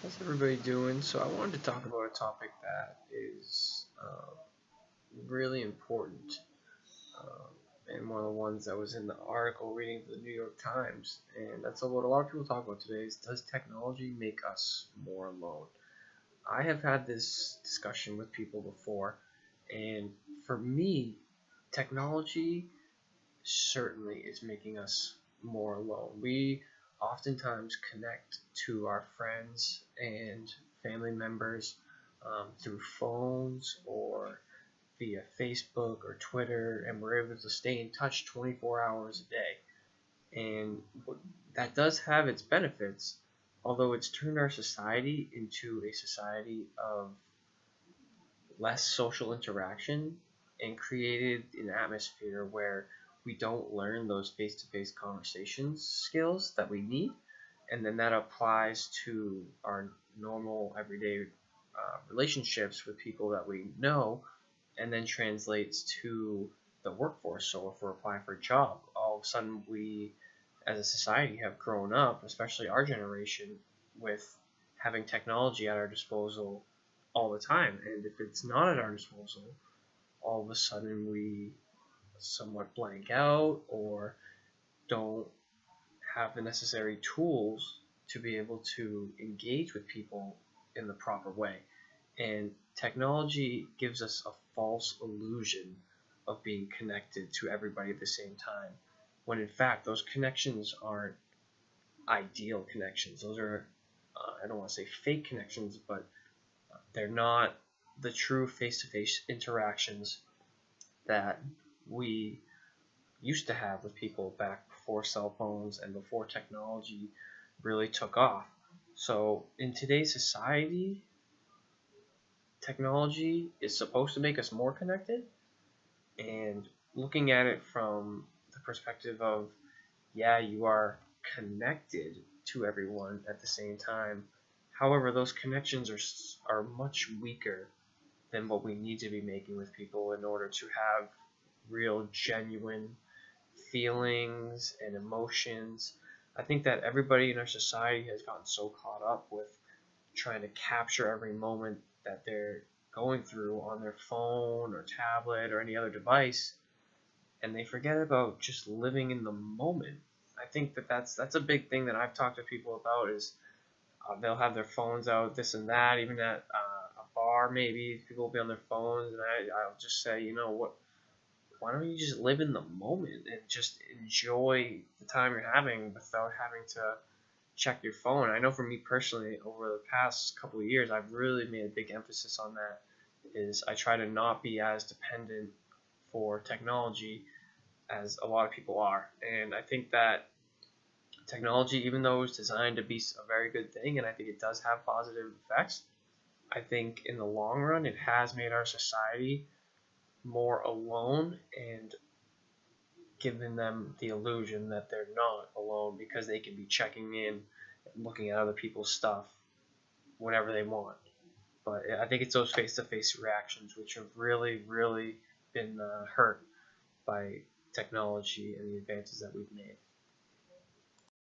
How's everybody doing? So I wanted to talk about a topic that is really important, and one of the ones that was in the article reading the New York Times, and that's what a lot of people talk about today is, does technology make us more alone? I have had this discussion with people before, and for me, technology certainly is making us more alone. We oftentimes connect to our friends and family members through phones or via Facebook or Twitter, and we're able to stay in touch 24 hours a day. And that does have its benefits, although it's turned our society into a society of less social interaction and created an atmosphere where we don't learn those face-to-face conversations skills that we need, and then that applies to our normal everyday relationships with people that we know, and then translates to the workforce. So if we're applying for a job, all of a sudden we as a society have grown up, especially our generation, with having technology at our disposal all the time. And if it's not at our disposal, all of a sudden we somewhat blank out or don't have the necessary tools to be able to engage with people in the proper way. And technology gives us a false illusion of being connected to everybody at the same time, when in fact those connections aren't ideal connections. Those are, I don't want to say fake connections, but they're not the true face-to-face interactions that we used to have with people back before cell phones and before technology really took off. So in today's society, technology is supposed to make us more connected, and looking at it from the perspective of, yeah, you are connected to everyone at the same time. However, those connections are much weaker than what we need to be making with people in order to have real, genuine feelings and emotions. I think that everybody in our society has gotten so caught up with trying to capture every moment that they're going through on their phone or tablet or any other device, and they forget about just living in the moment. I think that that's a big thing that I've talked to people about is they'll have their phones out, this and that, even at a bar maybe, people will be on their phones, and I'll just say, you know what, why don't you just live in the moment and just enjoy the time you're having without having to check your phone? I know for me personally, over the past couple of years, I've really made a big emphasis on that. Is I try to not be as dependent for technology as a lot of people are, and I think that technology, even though it's designed to be a very good thing, and I think it does have positive effects, I think in the long run it has made our society more alone and given them the illusion that they're not alone because they can be checking in and looking at other people's stuff whenever they want. But I think it's those face-to-face reactions which have really, really been hurt by technology and the advances that we've made.